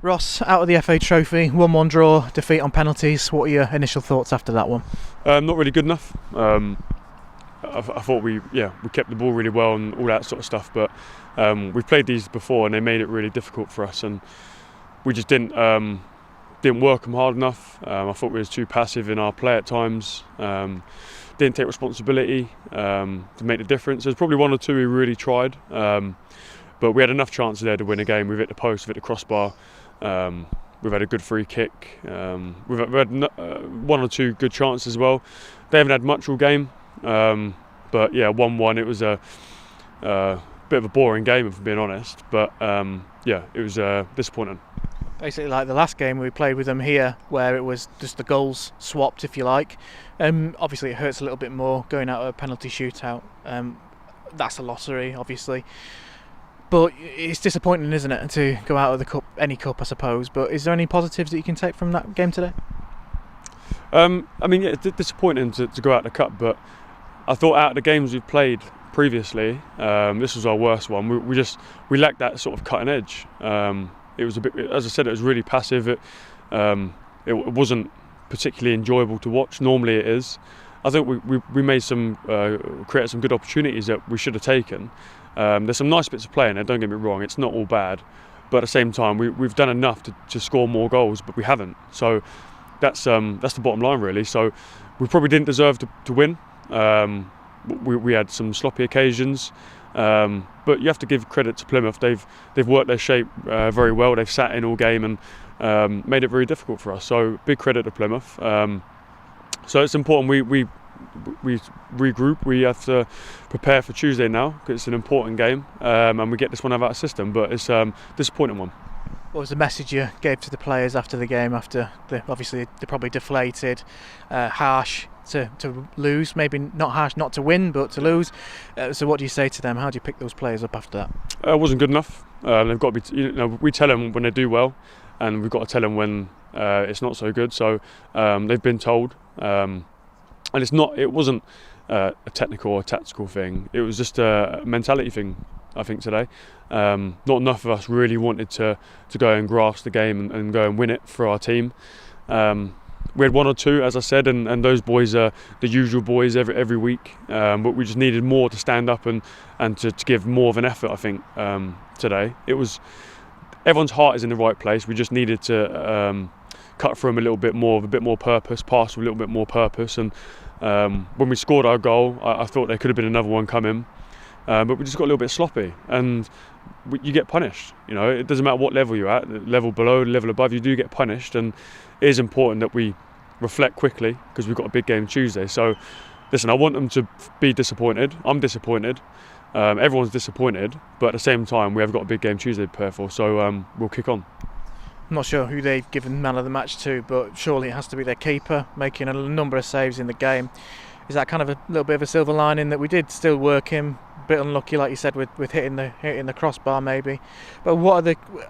Ross, out of the FA Trophy, 1-1 draw, defeat on penalties. What are your initial thoughts after that one? Not really good enough. I thought we kept the ball really well and all that sort of stuff, but we've played these before and they made it really difficult for us, and we just didn't work them hard enough. I thought we was too passive in our play at times. Didn't take responsibility to make the difference. There's probably one or two we really tried, but we had enough chances there to win a game. We've hit the post, we've hit the crossbar. We've had a good free kick. We've had one or two good chances as well. They haven't had much all game, but yeah, 1-1. It was a bit of a boring game, if I'm being honest. But yeah, it was disappointing. Basically, like the last game we played with them here, where it was just the goals swapped, if you like. Obviously, it hurts a little bit more going out of a penalty shootout. That's a lottery, obviously. But it's disappointing, isn't it, to go out of the cup, any cup, I suppose. But is there any positives that you can take from that game today? I mean, yeah, it's disappointing to go out of the cup, but I thought out of the games we've played previously, this was our worst one. We lacked that sort of cutting edge. It was a bit, as I said, it was really passive. It wasn't particularly enjoyable to watch. Normally it is. I think we made created some good opportunities that we should have taken. There's some nice bits of play in there, don't get me wrong, it's not all bad, but at the same time we've done enough to score more goals, but we haven't. So that's the bottom line, really. So we probably didn't deserve to win. We had some sloppy occasions, but you have to give credit to Plymouth. They've worked their shape very well. They've sat in all game and made it very difficult for us. So big credit to Plymouth. So it's important we regroup. We have to prepare for Tuesday now because it's an important game, and we get this one out of our system. But it's a disappointing one. What was the message you gave to the players after the game? Obviously they're probably deflated, harsh to lose. Maybe not harsh not to win, but to lose. So what do you say to them? How do you pick those players up after that? It wasn't good enough. They've got to be. We tell them when they do well, and we've got to tell them when it's not so good. So they've been told. And it wasn't a technical or tactical thing. It was just a mentality thing, I think, today. Not enough of us really wanted to go and grasp the game and go and win it for our team. We had one or two, as I said, and those boys are the usual boys every week. But we just needed more to stand up and to give more of an effort, I think, today. Everyone's heart is in the right place. We just needed to cut through them a little bit more, with a bit more purpose, pass with a little bit more purpose. And when we scored our goal, I thought there could have been another one coming, but we just got a little bit sloppy, and you get punished. It doesn't matter what level you're at, level below, level above, you do get punished, and it is important that we reflect quickly because we've got a big game Tuesday. So listen, I want them to be disappointed. I'm disappointed. Everyone's disappointed, but at the same time we have got a big game Tuesday to prepare for, so we'll kick on. I'm not sure who they've given man of the match to, but surely it has to be their keeper, making a number of saves in the game. Is that kind of a little bit of a silver lining that we did still work him? A bit unlucky, like you said, with hitting the crossbar maybe. But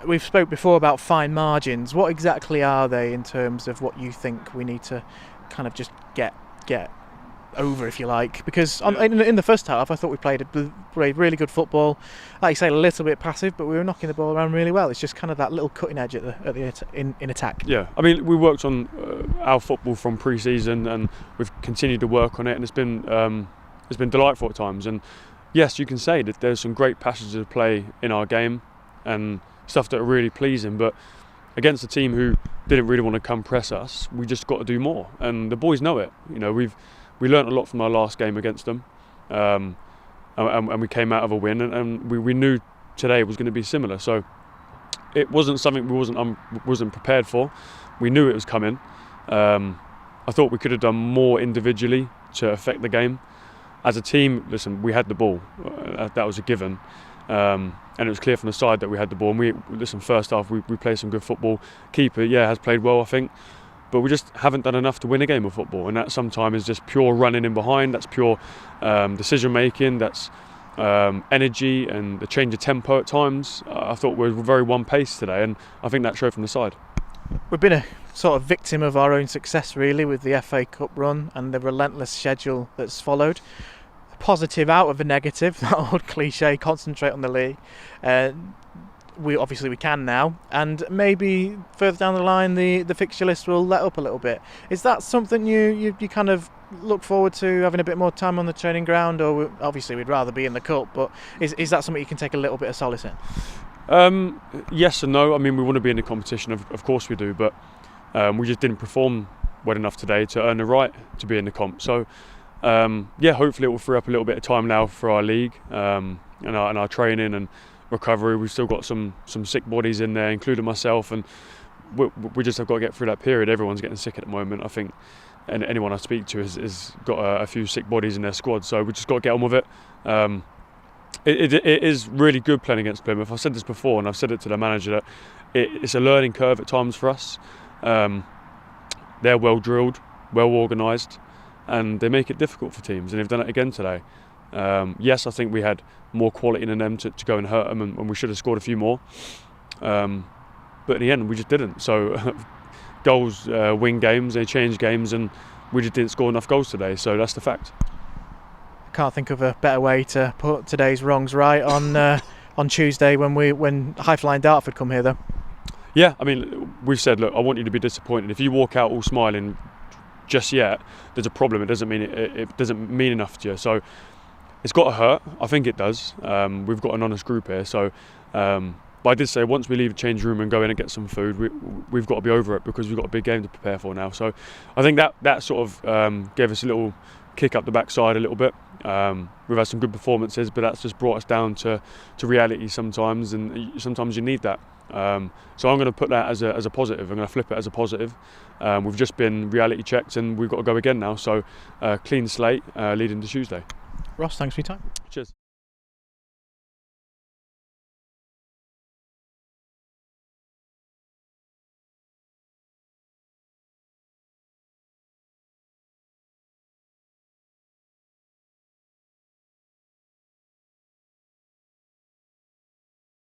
we've spoke before about fine margins. What exactly are they in terms of what you think we need to kind of just get over, if you like? Because in the first half I thought we played really good football, like you say, a little bit passive, but we were knocking the ball around really well. It's just kind of that little cutting edge in attack. Yeah, I mean, we worked on our football from pre-season, and we've continued to work on it, and it's been delightful at times. And yes, you can say that there's some great passages of play in our game and stuff that are really pleasing, but against a team who didn't really want to come press us, we just got to do more, and the boys know it. We learnt a lot from our last game against them, and we came out of a win, and we knew today was going to be similar. So it wasn't something we wasn't prepared for. We knew it was coming. I thought we could have done more individually to affect the game. As a team, listen, we had the ball. That was a given. And it was clear from the side that we had the ball. And first half we played some good football. Keeper, has played well, I think. But we just haven't done enough to win a game of football, and that sometimes is just pure running in behind. That's pure decision making. That's energy and the change of tempo at times. I thought we were very one pace today, and I think that showed from the side. We've been a sort of victim of our own success, really, with the FA Cup run and the relentless schedule that's followed. Positive out of a negative, that old cliche, concentrate on the league. we can now, and maybe further down the line the fixture list will let up a little bit. Is that something you kind of look forward to, having a bit more time on the training ground? Or obviously we'd rather be in the cup, but is that something you can take a little bit of solace in? Yes and no. I mean, we want to be in the competition, of course we do, but we just didn't perform well enough today to earn the right to be in the comp. So hopefully it will free up a little bit of time now for our league and our training and recovery. We've still got some sick bodies in there, including myself, and we just have got to get through that period. Everyone's getting sick at the moment, I think, and anyone I speak to has got a few sick bodies in their squad, so we just got to get on with it. It is really good playing against Plymouth. I've said this before, and I've said it to the manager, that it's a learning curve at times for us. They're well drilled, well organised, and they make it difficult for teams, and they've done it again today. Yes, I think we had more quality than them to go and hurt them, and we should have scored a few more. But in the end, we just didn't. So goals win games, they change games, and we just didn't score enough goals today. So that's the fact. I can't think of a better way to put today's wrongs right on Tuesday when High Flying Dartford come here, though. Yeah, I mean, we've said, look, I want you to be disappointed. If you walk out all smiling just yet, there's a problem. It doesn't mean it doesn't mean enough to you. So it's got to hurt. I think it does. We've got an honest group here. So, but I did say once we leave the change room and go in and get some food, we've got to be over it, because we've got a big game to prepare for now. So I think that sort of gave us a little kick up the backside a little bit. We've had some good performances, but that's just brought us down to reality sometimes, and sometimes you need that. So I'm going to put that as a positive. I'm going to flip it as a positive. We've just been reality checked, and we've got to go again now. So clean slate leading to Tuesday. Ross, thanks for your time. Cheers.